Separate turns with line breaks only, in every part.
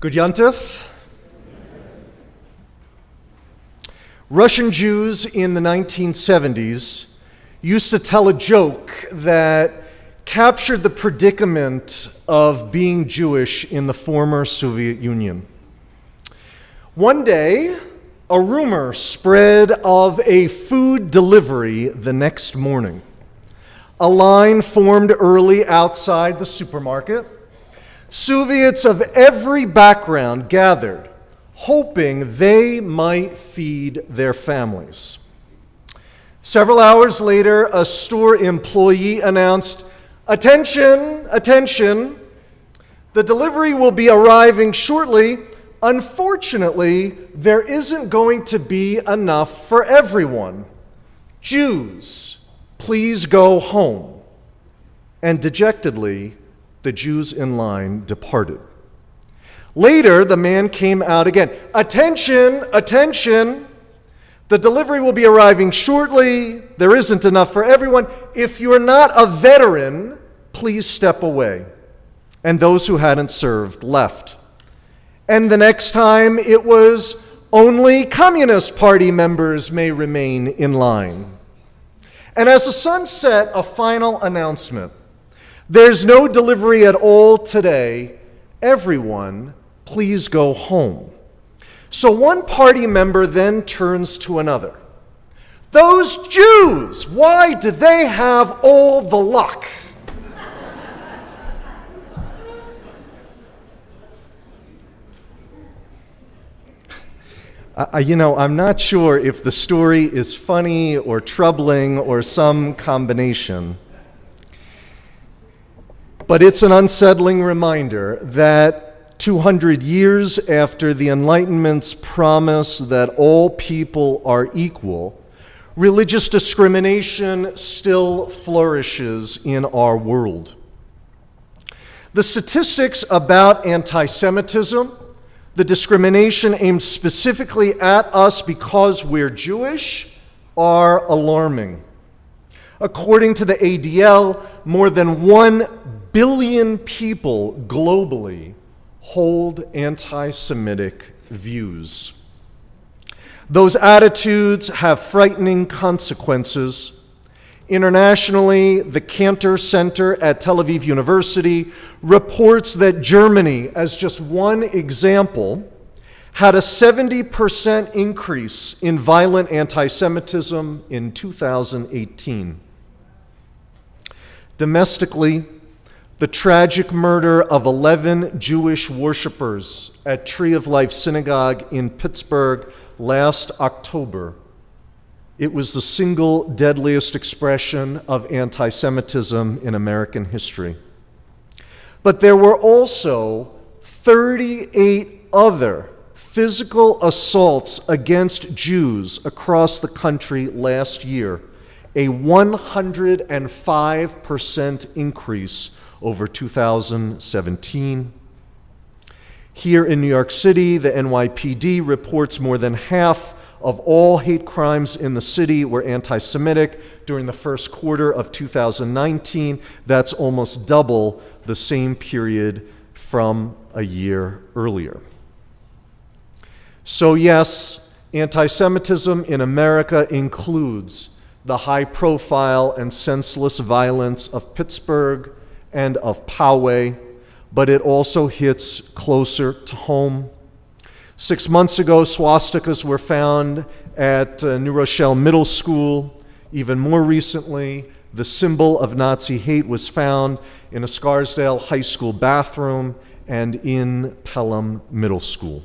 Good Yontif. Russian Jews in the 1970s used to tell a joke that captured the predicament of being Jewish in the former Soviet Union. One day, a rumor spread of a food delivery the next morning. A line formed early outside the supermarket. Soviets of every background gathered, hoping they might feed their families. Several hours later, a store employee announced, "Attention, attention, the delivery will be arriving shortly. Unfortunately, there isn't going to be enough for everyone. Jews, please go home." And dejectedly, the Jews in line departed. Later, the man came out again. "Attention, attention, the delivery will be arriving shortly. There isn't enough for everyone. If you're not a veteran, please step away." And those who hadn't served left. And the next time it was, "Only Communist Party members may remain in line." And as the sun set, a final announcement. "There's no delivery at all today. Everyone, please go home." So one party member then turns to another. "Those Jews, why do they have all the luck?" I'm not sure if the story is funny or troubling or some combination. But it's an unsettling reminder that 200 years after the Enlightenment's promise that all people are equal, religious discrimination still flourishes in our world. The statistics about anti-Semitism, the discrimination aimed specifically at us because we're Jewish, are alarming. According to the ADL, more than 1 billion people globally hold anti-Semitic views. Those attitudes have frightening consequences. Internationally, the Cantor Center at Tel Aviv University reports that Germany, as just one example, had a 70% increase in violent anti-Semitism in 2018. Domestically, the tragic murder of 11 Jewish worshipers at Tree of Life Synagogue in Pittsburgh last October. It was the single deadliest expression of anti-Semitism in American history. But there were also 38 other physical assaults against Jews across the country last year, a 105% increase over 2017. Here in New York City, the NYPD reports more than half of all hate crimes in the city were anti-Semitic during the first quarter of 2019. That's almost double the same period from a year earlier. So yes, anti-Semitism in America includes the high-profile and senseless violence of Pittsburgh and of Poway, but it also hits closer to home. 6 months ago, swastikas were found at New Rochelle Middle School. Even more recently, the symbol of Nazi hate was found in a Scarsdale High School bathroom and in Pelham Middle School.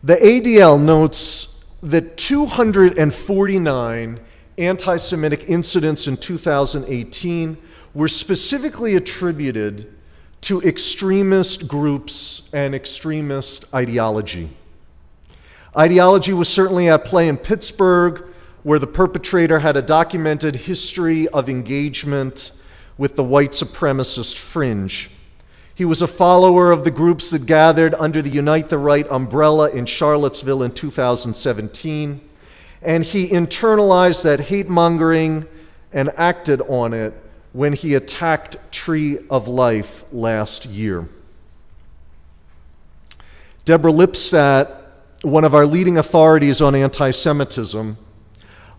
The ADL notes that 249 anti-Semitic incidents in 2018 were specifically attributed to extremist groups and extremist ideology. Ideology was certainly at play in Pittsburgh, where the perpetrator had a documented history of engagement with the white supremacist fringe. He was a follower of the groups that gathered under the Unite the Right umbrella in Charlottesville in 2017, and he internalized that hate-mongering and acted on it when he attacked Tree of Life last year. Deborah Lipstadt, one of our leading authorities on anti-Semitism,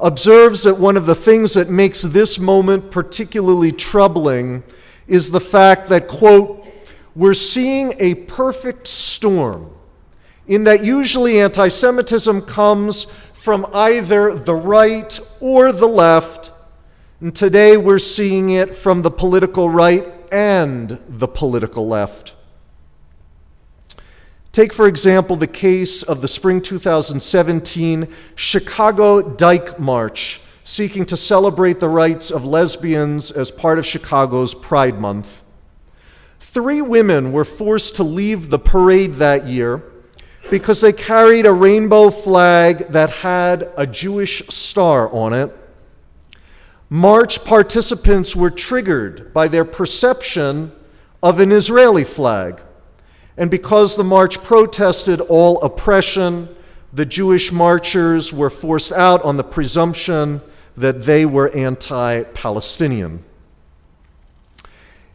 observes that one of the things that makes this moment particularly troubling is the fact that, quote, we're seeing a perfect storm in that usually anti-Semitism comes from either the right or the left, and today we're seeing it from the political right and the political left. Take, for example, the case of the spring 2017 Chicago Dyke March, seeking to celebrate the rights of lesbians as part of Chicago's Pride Month. 3 women were forced to leave the parade that year because they carried a rainbow flag that had a Jewish star on it. March participants were triggered by their perception of an Israeli flag. And because the march protested all oppression, the Jewish marchers were forced out on the presumption that they were anti-Palestinian.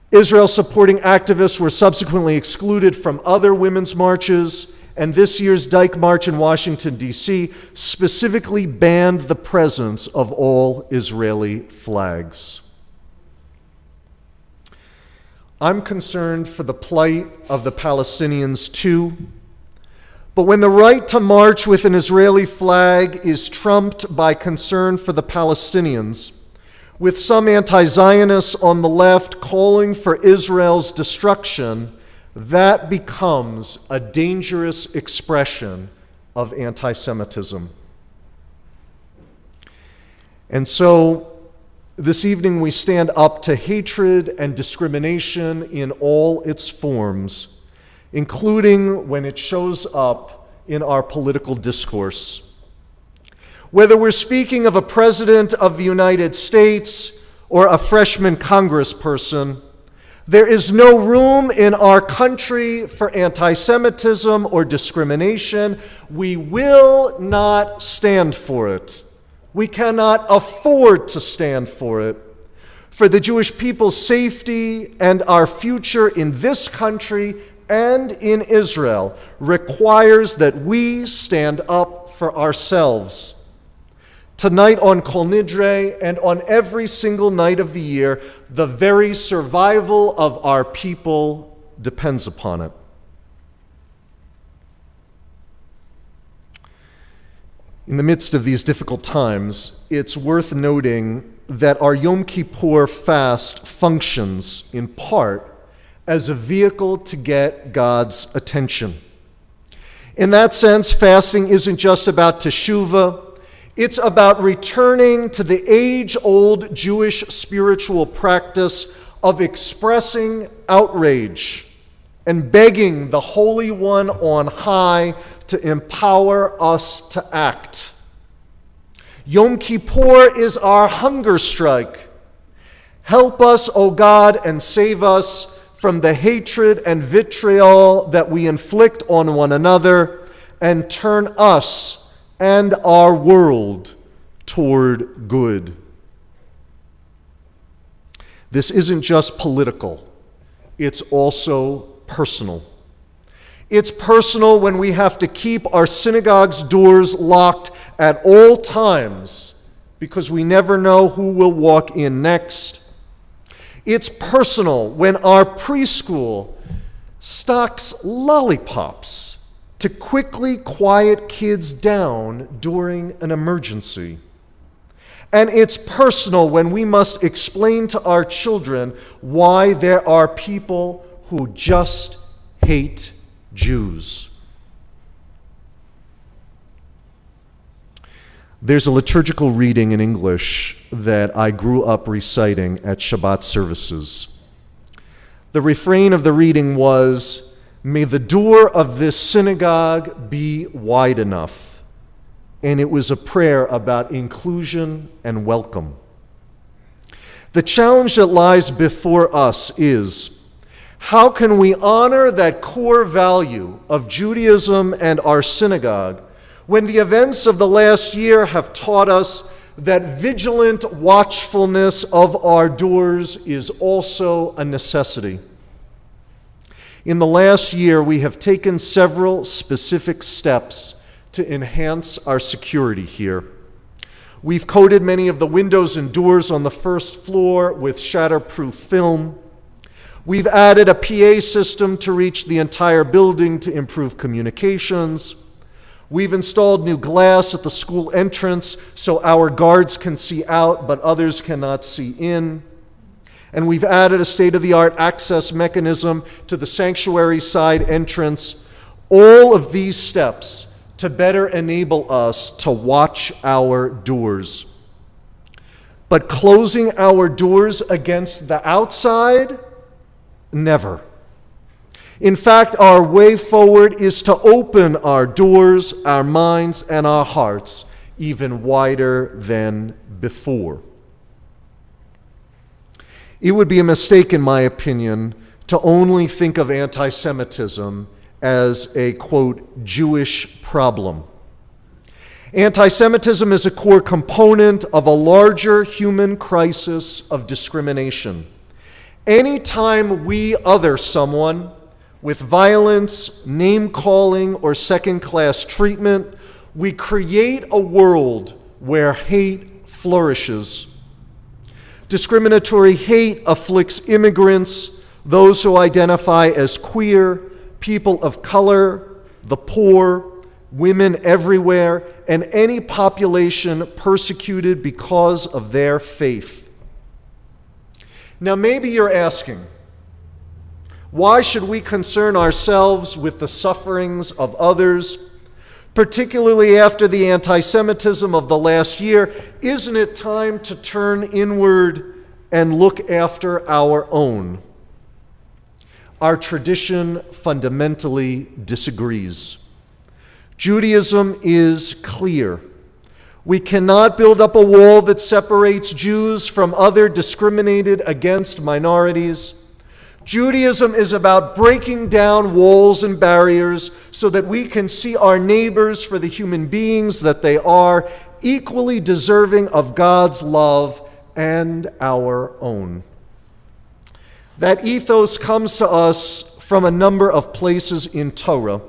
Israel-supporting activists were subsequently excluded from other women's marches, and this year's Dyke March in Washington, D.C. specifically banned the presence of all Israeli flags. I'm concerned for the plight of the Palestinians too, but when the right to march with an Israeli flag is trumped by concern for the Palestinians, with some anti-Zionists on the left calling for Israel's destruction, that becomes a dangerous expression of anti-Semitism. And so, this evening we stand up to hatred and discrimination in all its forms, including when it shows up in our political discourse. Whether we're speaking of a president of the United States or a freshman congressperson, there is no room in our country for anti-Semitism or discrimination. We will not stand for it. We cannot afford to stand for it. For the Jewish people's safety and our future in this country and in Israel requires that we stand up for ourselves. Tonight on Kol Nidre and on every single night of the year, the very survival of our people depends upon it. In the midst of these difficult times, it's worth noting that our Yom Kippur fast functions in part as a vehicle to get God's attention. In that sense, fasting isn't just about teshuvah. It's about returning to the age-old Jewish spiritual practice of expressing outrage and begging the Holy One on high to empower us to act. Yom Kippur is our hunger strike. Help us, O God, and save us from the hatred and vitriol that we inflict on one another, and turn us and our world toward good. This isn't just political, it's also personal. It's personal when we have to keep our synagogue's doors locked at all times because we never know who will walk in next. It's personal when our preschool stocks lollipops to quickly quiet kids down during an emergency. And it's personal when we must explain to our children why there are people who just hate Jews. There's a liturgical reading in English that I grew up reciting at Shabbat services. The refrain of the reading was, "May the door of this synagogue be wide enough." And it was a prayer about inclusion and welcome. The challenge that lies before us is, how can we honor that core value of Judaism and our synagogue when the events of the last year have taught us that vigilant watchfulness of our doors is also a necessity? In the last year, we have taken several specific steps to enhance our security here. We've coated many of the windows and doors on the first floor with shatterproof film. We've added a PA system to reach the entire building to improve communications. We've installed new glass at the school entrance so our guards can see out, but others cannot see in. And we've added a state-of-the-art access mechanism to the sanctuary side entrance. All of these steps to better enable us to watch our doors. But closing our doors against the outside, never. In fact, our way forward is to open our doors, our minds, and our hearts even wider than before. It would be a mistake, in my opinion, to only think of anti-Semitism as a, quote, Jewish problem. Anti-Semitism is a core component of a larger human crisis of discrimination. Anytime we other someone with violence, name-calling, or second-class treatment, we create a world where hate flourishes. Discriminatory hate afflicts immigrants, those who identify as queer, people of color, the poor, women everywhere, and any population persecuted because of their faith. Now, maybe you're asking, why should we concern ourselves with the sufferings of others, particularly after the anti-Semitism of the last year? Isn't it time to turn inward and look after our own? Our tradition fundamentally disagrees. Judaism is clear. We cannot build up a wall that separates Jews from other discriminated against minorities. Judaism is about breaking down walls and barriers so that we can see our neighbors for the human beings that they are, equally deserving of God's love and our own. That ethos comes to us from a number of places in Torah,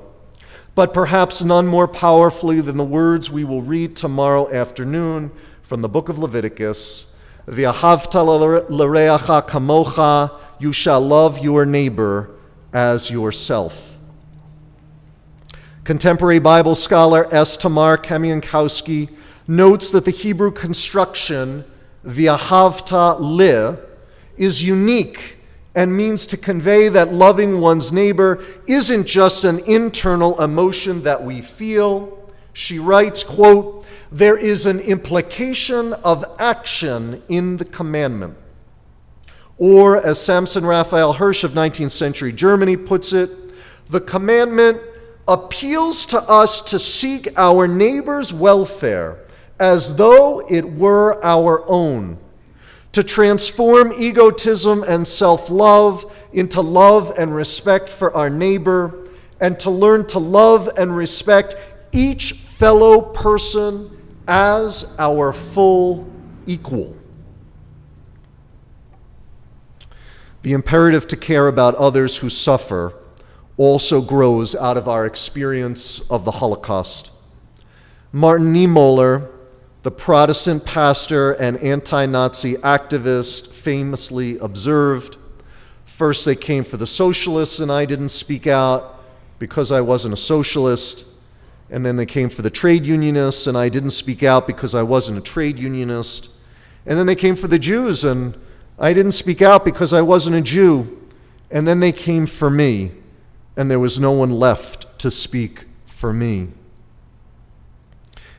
but perhaps none more powerfully than the words we will read tomorrow afternoon from the book of Leviticus. V'ahavta l'reacha kamocha, you shall love your neighbor as yourself. Contemporary Bible scholar S. Tamar Kamiankowski notes that the Hebrew construction v'ahavta le is unique and means to convey that loving one's neighbor isn't just an internal emotion that we feel. She writes, quote, there is an implication of action in the commandment. Or, as Samson Raphael Hirsch of 19th century Germany puts it, the commandment appeals to us to seek our neighbor's welfare as though it were our own, to transform egotism and self-love into love and respect for our neighbor, and to learn to love and respect each fellow person as our full equal. The imperative to care about others who suffer also grows out of our experience of the Holocaust. Martin Niemöller, the Protestant pastor and anti-Nazi activist, famously observed, first they came for the socialists and I didn't speak out because I wasn't a socialist. And then they came for the trade unionists and I didn't speak out because I wasn't a trade unionist. And then they came for the Jews and I didn't speak out because I wasn't a Jew. And then they came for me and there was no one left to speak for me.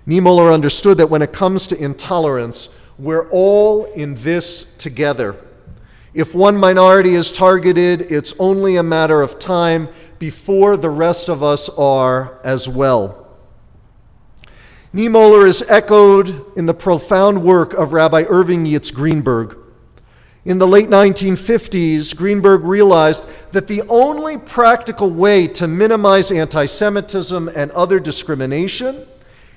Niemöller understood that when it comes to intolerance, we're all in this together. If one minority is targeted, it's only a matter of time before the rest of us are as well. Niemöller is echoed in the profound work of Rabbi Irving Yitz Greenberg. In the late 1950s, Greenberg realized that the only practical way to minimize anti-Semitism and other discrimination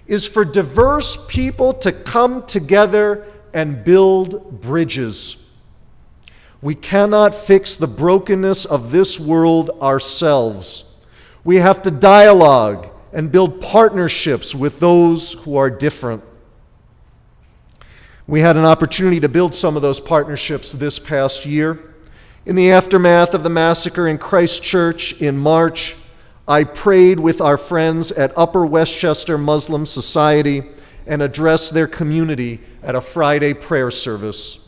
is for diverse people to come together and build bridges. We cannot fix the brokenness of this world ourselves. We have to dialogue and build partnerships with those who are different. We had an opportunity to build some of those partnerships this past year. In the aftermath of the massacre in Christchurch in March, I prayed with our friends at Upper Westchester Muslim Society and addressed their community at a Friday prayer service.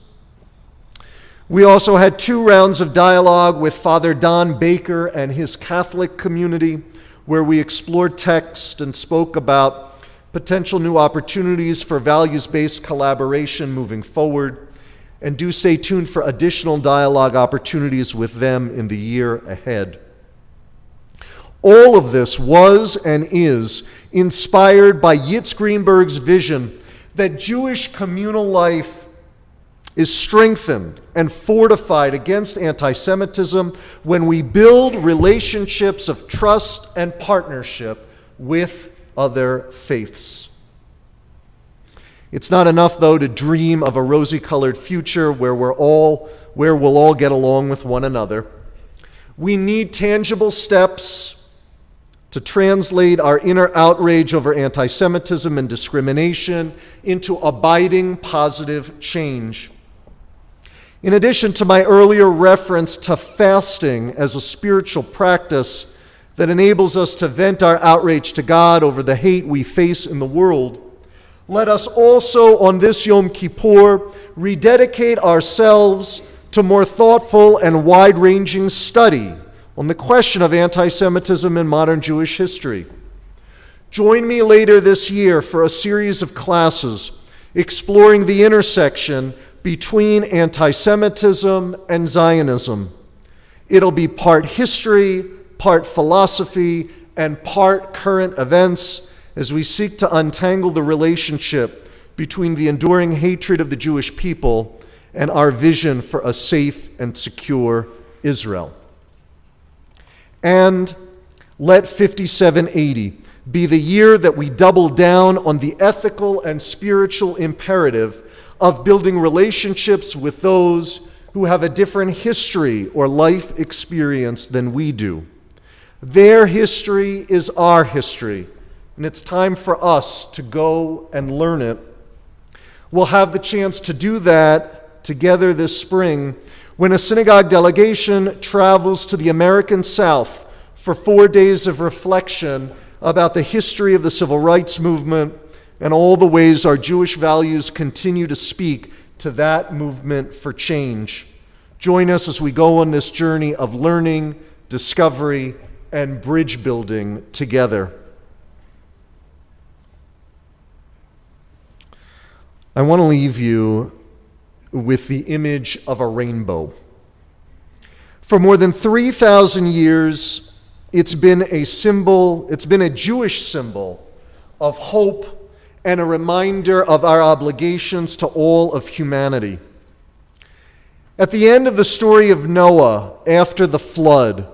We also had 2 rounds of dialogue with Father Don Baker and his Catholic community, where we explored text and spoke about potential new opportunities for values-based collaboration moving forward. And do stay tuned for additional dialogue opportunities with them in the year ahead. All of this was and is inspired by Yitz Greenberg's vision that Jewish communal life is strengthened and fortified against anti-Semitism when we build relationships of trust and partnership with other faiths. It's not enough, though, to dream of a rosy-colored future where we'll all get along with one another. We need tangible steps to translate our inner outrage over anti-Semitism and discrimination into abiding positive change. In addition to my earlier reference to fasting as a spiritual practice that enables us to vent our outrage to God over the hate we face in the world, let us also on this Yom Kippur rededicate ourselves to more thoughtful and wide-ranging study on the question of anti-Semitism in modern Jewish history. Join me later this year for a series of classes exploring the intersection between anti-Semitism and Zionism. It'll be part history, part philosophy, and part current events as we seek to untangle the relationship between the enduring hatred of the Jewish people and our vision for a safe and secure Israel. And let 5780 be the year that we double down on the ethical and spiritual imperative of building relationships with those who have a different history or life experience than we do. Their history is our history, and it's time for us to go and learn it. We'll have the chance to do that together this spring when a synagogue delegation travels to the American South for 4 days of reflection about the history of the civil rights movement and all the ways our Jewish values continue to speak to that movement for change. Join us as we go on this journey of learning, discovery, and bridge building together. I want to leave you with the image of a rainbow. For more than 3,000 years, it's been a Jewish symbol of hope and a reminder of our obligations to all of humanity. At the end of the story of Noah, after the flood,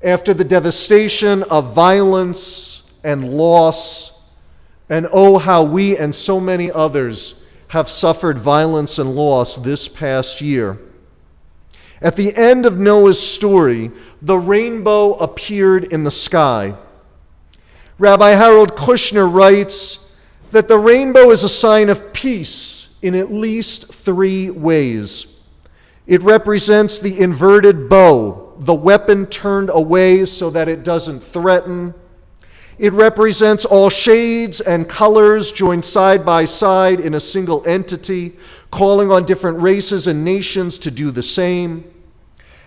after the devastation of violence and loss, and oh, how we and so many others have suffered violence and loss this past year. At the end of Noah's story, the rainbow appeared in the sky. Rabbi Harold Kushner writes that the rainbow is a sign of peace in at least 3 ways. It represents the inverted bow, the weapon turned away so that it doesn't threaten. It represents all shades and colors joined side by side in a single entity, calling on different races and nations to do the same.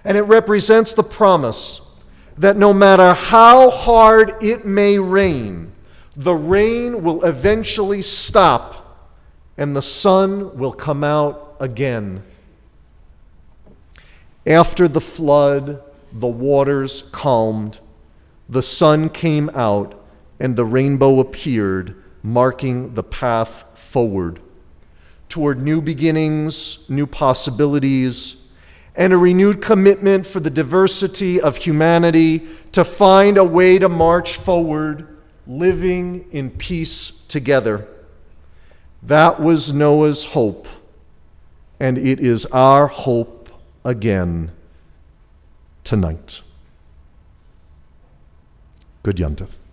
And it represents the promise that no matter how hard it may rain, the rain will eventually stop and the sun will come out again. After the flood, the waters calmed, the sun came out, and the rainbow appeared, marking the path forward toward new beginnings, new possibilities, and a renewed commitment for the diversity of humanity to find a way to march forward, living in peace together. That was Noah's hope, and it is our hope again tonight. Good Yontif.